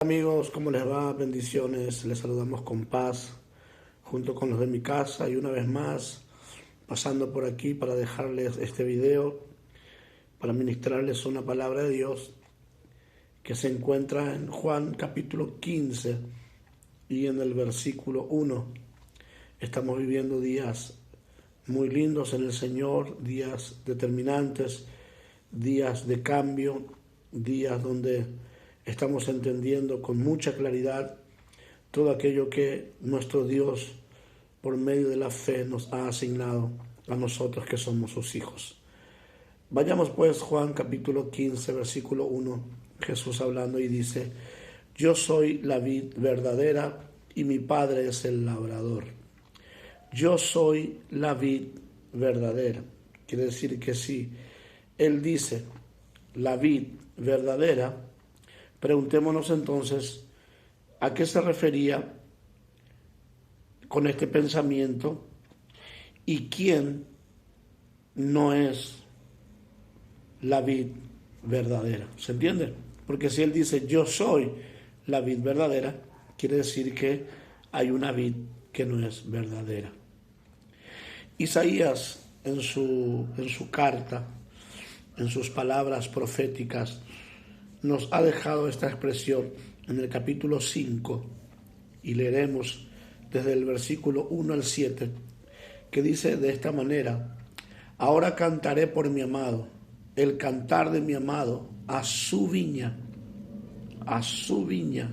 Amigos, ¿cómo les va? Bendiciones, les saludamos con paz junto con los de mi casa y una vez más pasando por aquí para dejarles este video, para ministrarles una palabra de Dios que se encuentra en Juan capítulo 15 y en el versículo 1. Estamos viviendo días muy lindos en el Señor, días determinantes, días de cambio, días donde estamos entendiendo con mucha claridad todo aquello que nuestro Dios, por medio de la fe, nos ha asignado a nosotros que somos sus hijos. Vayamos pues, Juan capítulo 15, versículo 1, Jesús hablando y dice: yo soy la vid verdadera y mi Padre es el labrador. Yo soy la vid verdadera. Quiere decir que si Él dice la vid verdadera, preguntémonos entonces a qué se refería con este pensamiento y quién no es la vid verdadera. ¿Se entiende? Porque si Él dice yo soy la vid verdadera, quiere decir que hay una vid que no es verdadera. Isaías en su carta, en sus palabras proféticas, nos ha dejado esta expresión en el capítulo 5 y leeremos desde el versículo 1 al 7, que dice de esta manera: ahora cantaré por mi amado, el cantar de mi amado a su viña, a su viña.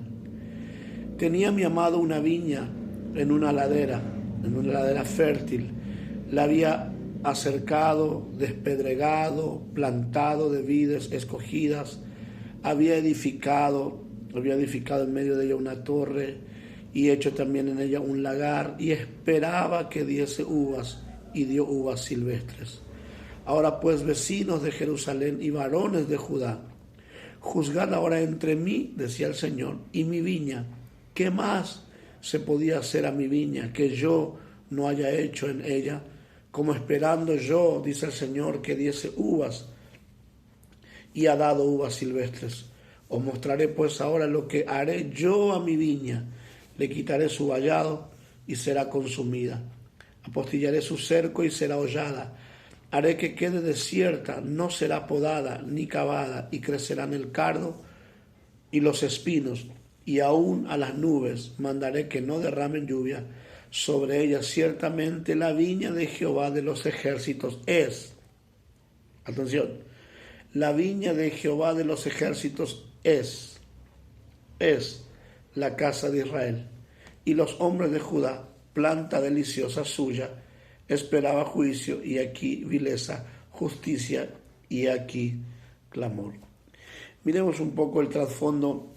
Tenía mi amado una viña en una ladera fértil, la había acercado, despedregado, plantado de vides escogidas, había edificado en medio de ella una torre y hecho también en ella un lagar, y esperaba que diese uvas, y dio uvas silvestres. Ahora pues, vecinos de Jerusalén y varones de Judá, juzgad ahora entre mí, decía el Señor, y mi viña. ¿Qué más se podía hacer a mi viña que yo no haya hecho en ella? Como esperando yo, dice el Señor, que diese uvas, y ha dado uvas silvestres. Os mostraré pues ahora lo que haré yo a mi viña. Le quitaré su vallado y será consumida. Apostillaré su cerco y será hollada. Haré que quede desierta, no será podada ni cavada, y crecerán el cardo y los espinos, y aún a las nubes mandaré que no derramen lluvia sobre ella. Ciertamente la viña de Jehová de los ejércitos es, atención, la viña de Jehová de los ejércitos es la casa de Israel, y los hombres de Judá, planta deliciosa suya, esperaba juicio, y aquí vileza, justicia, y aquí clamor. Miremos un poco el trasfondo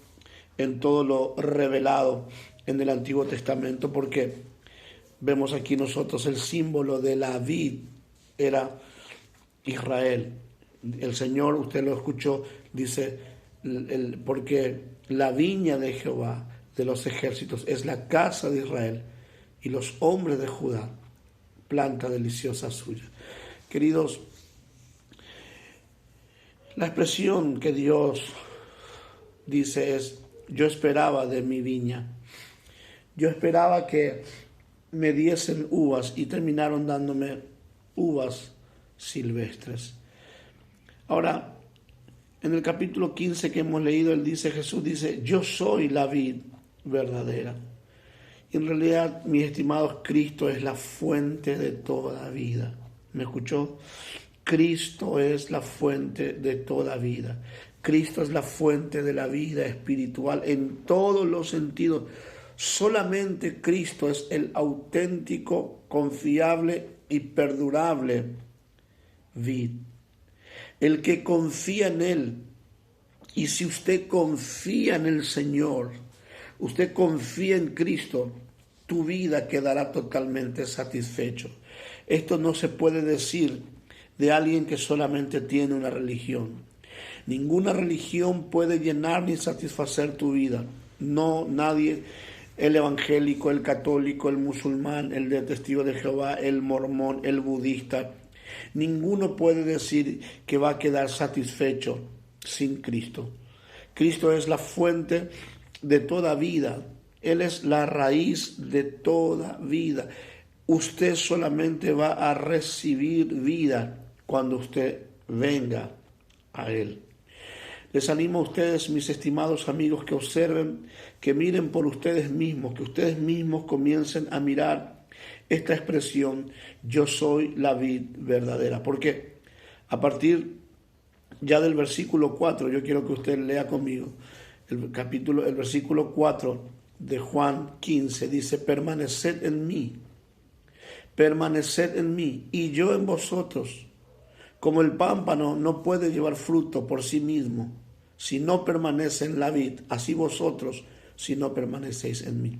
en todo lo revelado en el Antiguo Testamento, porque vemos aquí nosotros el símbolo de la vid era Israel. El Señor, usted lo escuchó, dice, porque la viña de Jehová de los ejércitos es la casa de Israel, y los hombres de Judá, planta deliciosa suya. Queridos, la expresión que Dios dice es: yo esperaba de mi viña, yo esperaba que me diesen uvas, y terminaron dándome uvas silvestres. Ahora, en el capítulo 15 que hemos leído, Jesús dice, yo soy la vid verdadera. Y en realidad, mis estimados, Cristo es la fuente de toda vida. ¿Me escuchó? Cristo es la fuente de toda vida. Cristo es la fuente de la vida espiritual en todos los sentidos. Solamente Cristo es el auténtico, confiable y perdurable vid. El que confía en Él, y si usted confía en el Señor, usted confía en Cristo, tu vida quedará totalmente satisfecho. Esto no se puede decir de alguien que solamente tiene una religión. Ninguna religión puede llenar ni satisfacer tu vida. No, nadie. El evangélico, el católico, el musulmán, el de testigo de Jehová, el mormón, el budista, ninguno puede decir que va a quedar satisfecho sin Cristo. Cristo es la fuente de toda vida. Él es la raíz de toda vida. Usted solamente va a recibir vida cuando usted venga a Él. Les animo a ustedes, mis estimados amigos, que observen, que miren por ustedes mismos, que ustedes mismos comiencen a mirar esta expresión, yo soy la vid verdadera. Porque a partir ya del versículo 4, yo quiero que usted lea conmigo, el versículo 4 de Juan 15, dice, permaneced en mí, y yo en vosotros. Como el pámpano no puede llevar fruto por sí mismo si no permanece en la vid, así vosotros si no permanecéis en mí.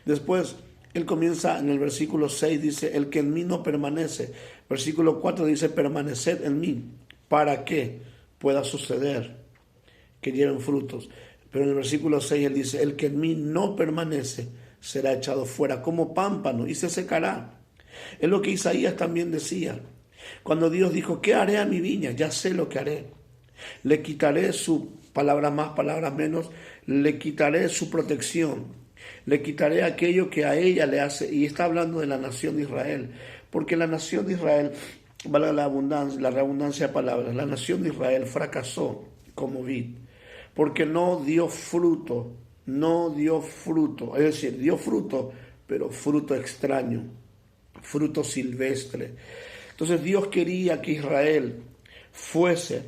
Después, él comienza en el versículo 6, dice, el que en mí no permanece. Versículo 4 dice, permaneced en mí, para que pueda suceder que lleven frutos. Pero en el versículo 6 él dice, el que en mí no permanece será echado fuera como pámpano y se secará. Es lo que Isaías también decía. Cuando Dios dijo, ¿qué haré a mi viña? Ya sé lo que haré. Le quitaré su, palabras más, palabras menos, le quitaré su protección. Le quitaré aquello que a ella le hace. Y está hablando de la nación de Israel. Porque la nación de Israel, vale la redundancia de palabras, la nación de Israel fracasó como vid. Porque no dio fruto. Es decir, dio fruto, pero fruto extraño, fruto silvestre. Entonces Dios quería que Israel fuese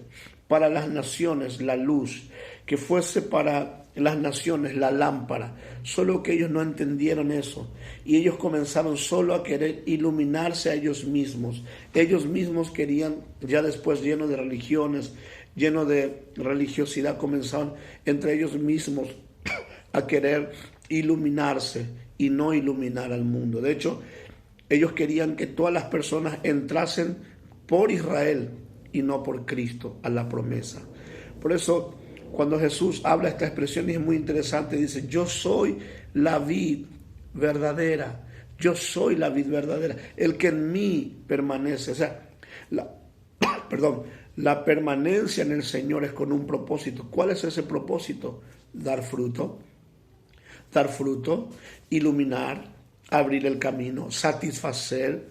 para las naciones la luz, que fuese para las naciones la lámpara, solo que ellos no entendieron eso y ellos comenzaron solo a querer iluminarse a ellos mismos. Ellos mismos querían, ya después llenos de religiones, llenos de religiosidad, comenzaron entre ellos mismos a querer iluminarse y no iluminar al mundo. De hecho, ellos querían que todas las personas entrasen por Israel y no por Cristo a la promesa. Por eso, cuando Jesús habla esta expresión, es muy interesante, dice, yo soy la vid verdadera, yo soy la vid verdadera, el que en mí permanece. O sea, la permanencia en el Señor es con un propósito. ¿Cuál es ese propósito? Dar fruto, iluminar, abrir el camino, satisfacer.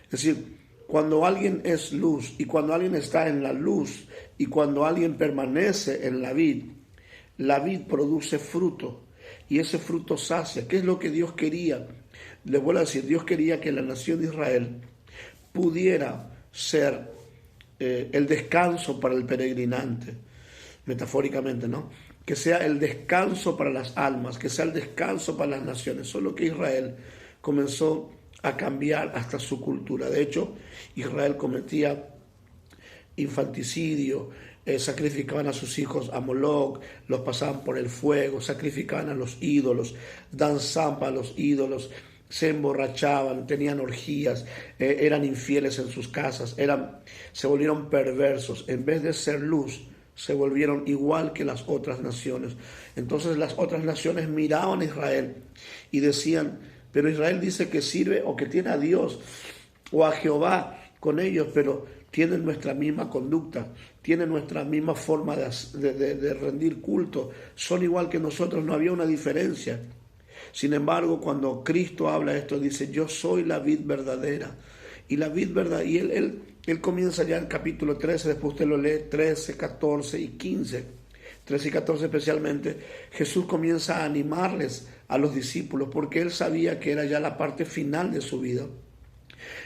Es decir, cuando alguien es luz y cuando alguien está en la luz y cuando alguien permanece en la vid produce fruto y ese fruto sacia. ¿Qué es lo que Dios quería? Les vuelvo a decir, Dios quería que la nación de Israel pudiera ser el descanso para el peregrinante, metafóricamente, ¿no? Que sea el descanso para las almas, que sea el descanso para las naciones. Solo que Israel comenzó a cambiar hasta su cultura. De hecho, Israel cometía infanticidio, sacrificaban a sus hijos a Moloch, los pasaban por el fuego, sacrificaban a los ídolos, danzaban para los ídolos, se emborrachaban, tenían orgías, eran infieles en sus casas, se volvieron perversos. En vez de ser luz, se volvieron igual que las otras naciones. Entonces las otras naciones miraban a Israel y decían, pero Israel dice que sirve o que tiene a Dios o a Jehová con ellos, pero tienen nuestra misma conducta, tienen nuestra misma forma de rendir culto, son igual que nosotros, no había una diferencia. Sin embargo, cuando Cristo habla esto, dice, yo soy la vid verdadera. Y la vid verdadera, y él comienza ya en capítulo 13, después usted lo lee, 13, 14 y 15. 13 y 14 especialmente, Jesús comienza a animarles a los discípulos porque él sabía que era ya la parte final de su vida.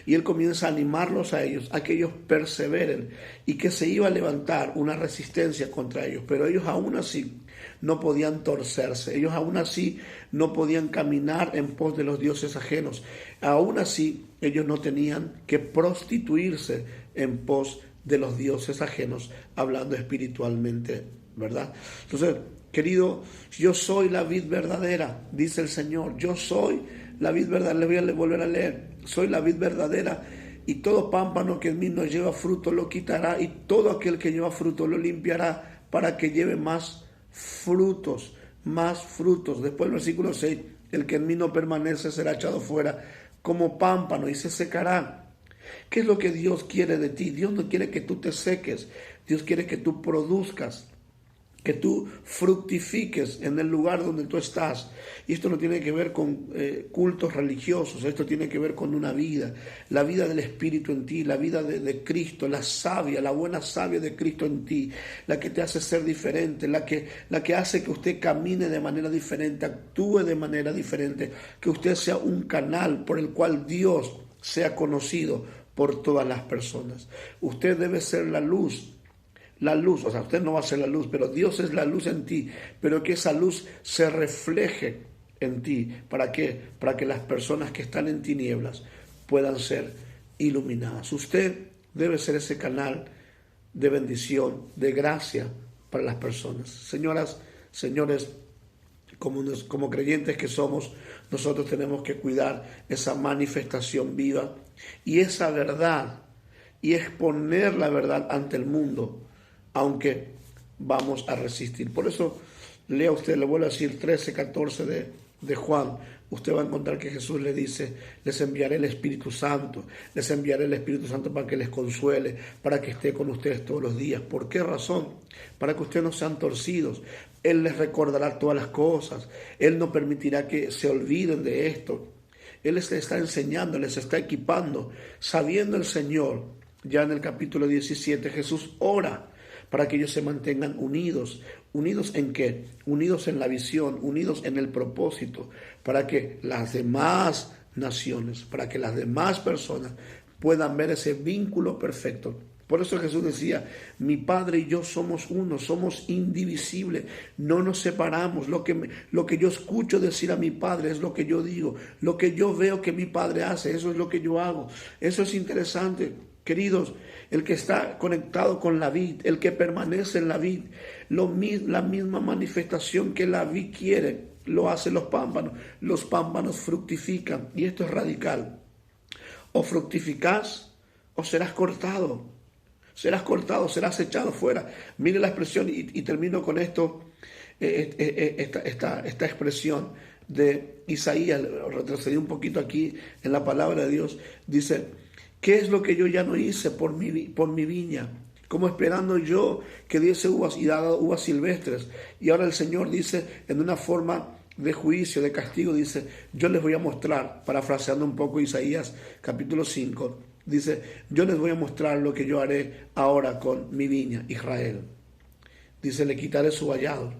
Y él comienza a animarlos a ellos, a que ellos perseveren y que se iba a levantar una resistencia contra ellos. Pero ellos aún así no podían torcerse, ellos aún así no podían caminar en pos de los dioses ajenos. Aún así ellos no tenían que prostituirse en pos de los dioses ajenos, hablando espiritualmente, ¿verdad? Entonces, querido, yo soy la vid verdadera, dice el Señor, yo soy la vid verdadera. Le voy a volver a leer, soy la vid verdadera, y todo pámpano que en mí no lleva fruto lo quitará, y todo aquel que lleva fruto lo limpiará, para que lleve más frutos, más frutos. Después el versículo 6, el que en mí no permanece será echado fuera como pámpano y se secará. ¿Qué es lo que Dios quiere de ti? Dios no quiere que tú te seques, Dios quiere que tú produzcas, que tú fructifiques en el lugar donde tú estás. Y esto no tiene que ver con cultos religiosos, esto tiene que ver con una vida, la vida del Espíritu en ti, la vida de Cristo, la savia, la buena savia de Cristo en ti, la que te hace ser diferente, la que hace que usted camine de manera diferente, actúe de manera diferente, que usted sea un canal por el cual Dios sea conocido por todas las personas. Usted debe ser la luz, o sea, usted no va a ser la luz, pero Dios es la luz en ti, pero que esa luz se refleje en ti. ¿Para qué? Para que las personas que están en tinieblas puedan ser iluminadas. Usted debe ser ese canal de bendición, de gracia para las personas. Señoras, señores, como creyentes que somos, nosotros tenemos que cuidar esa manifestación viva y esa verdad y exponer la verdad ante el mundo, aunque vamos a resistir. Por eso lea usted, le vuelvo a decir 13, 14 de Juan. Usted va a encontrar que Jesús le dice: les enviaré el Espíritu Santo, les enviaré el Espíritu Santo para que les consuele, para que esté con ustedes todos los días. ¿Por qué razón? Para que ustedes no sean torcidos. Él les recordará todas las cosas. Él no permitirá que se olviden de esto. Él les está enseñando, les está equipando. Sabiendo el Señor, ya en el capítulo 17, Jesús ora para que ellos se mantengan unidos. ¿Unidos en qué? Unidos en la visión, unidos en el propósito, para que las demás naciones, para que las demás personas puedan ver ese vínculo perfecto. Por eso Jesús decía: mi Padre y yo somos uno, somos indivisibles, no nos separamos. Lo que yo escucho decir a mi Padre es lo que yo digo, lo que yo veo que mi Padre hace, eso es lo que yo hago. Eso es interesante. Queridos, el que está conectado con la vid, el que permanece en la vid, la misma manifestación que la vid quiere, lo hacen los pámpanos. Los pámpanos fructifican, y esto es radical. O fructificás o serás cortado. Serás echado fuera. Mire la expresión, y termino con esto, esta expresión de Isaías. Retrocedí un poquito aquí en la palabra de Dios. Dice: ¿qué es lo que yo ya no hice por mi viña? Como esperando yo que diese uvas y daba uvas silvestres. Y ahora el Señor dice, en una forma de juicio, de castigo, dice: yo les voy a mostrar, parafraseando un poco Isaías capítulo 5, dice: yo les voy a mostrar lo que yo haré ahora con mi viña, Israel. Dice: le quitaré su vallado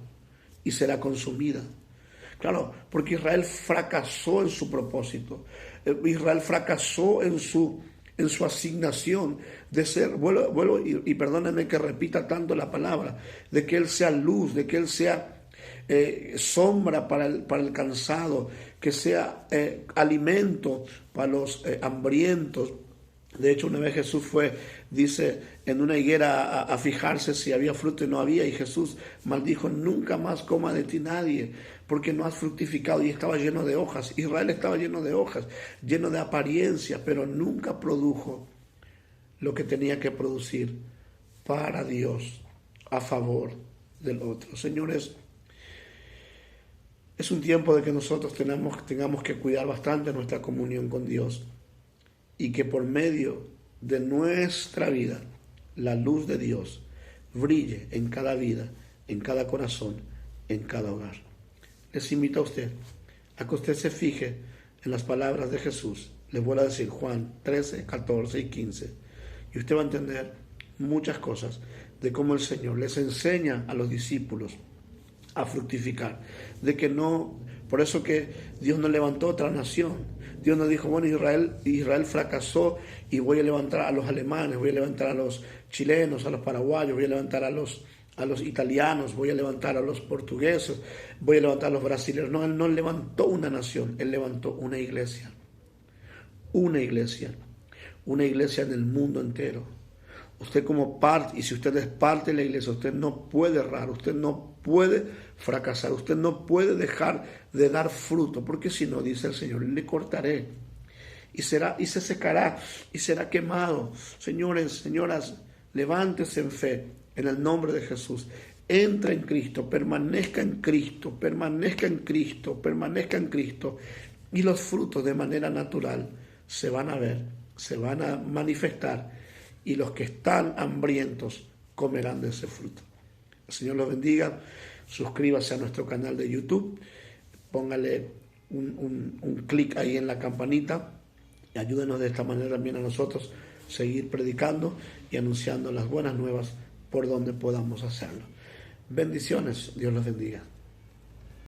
y será consumida. Claro, porque Israel fracasó en su propósito. Israel fracasó en su asignación de ser, vuelvo y perdónenme que repita tanto la palabra, de que Él sea luz, de que Él sea sombra para el cansado, que sea alimento para los hambrientos. De hecho, una vez Jesús dice, en una higuera a fijarse si había fruto y no había, y Jesús maldijo: nunca más coma de ti nadie, porque no has fructificado. Y estaba lleno de hojas. Israel estaba lleno de hojas, lleno de apariencia, pero nunca produjo lo que tenía que producir para Dios, a favor del otro. Señores, es un tiempo de que nosotros tengamos que cuidar bastante nuestra comunión con Dios, y que por medio de nuestra vida la luz de Dios brille en cada vida, en cada corazón, en cada hogar. Les invito a usted a que usted se fije en las palabras de Jesús. Les voy a decir Juan 13, 14 y 15. Y usted va a entender muchas cosas de cómo el Señor les enseña a los discípulos a fructificar. De que no, por eso que Dios no levantó otra nación. Dios no dijo: bueno, Israel fracasó y voy a levantar a los alemanes, voy a levantar a los chilenos, a los paraguayos, voy a levantar a los italianos, voy a levantar a los portugueses, voy a levantar a los brasileños. No, Él no levantó una nación, Él levantó una iglesia. Una iglesia en el mundo entero. Usted como parte, y si usted es parte de la iglesia, usted no puede errar, usted no puede fracasar, usted no puede dejar de dar fruto, porque si no, dice el Señor, le cortaré y se secará y será quemado. Señores, señoras, levántese en fe en el nombre de Jesús. Entra en Cristo, permanezca en Cristo, permanezca en Cristo, permanezca en Cristo, y los frutos de manera natural se van a ver, se van a manifestar, y los que están hambrientos comerán de ese fruto. El Señor los bendiga. Suscríbase a nuestro canal de YouTube. Póngale un clic ahí en la campanita. Y ayúdenos de esta manera también a nosotros seguir predicando y anunciando las buenas nuevas por donde podamos hacerlo. Bendiciones. Dios los bendiga.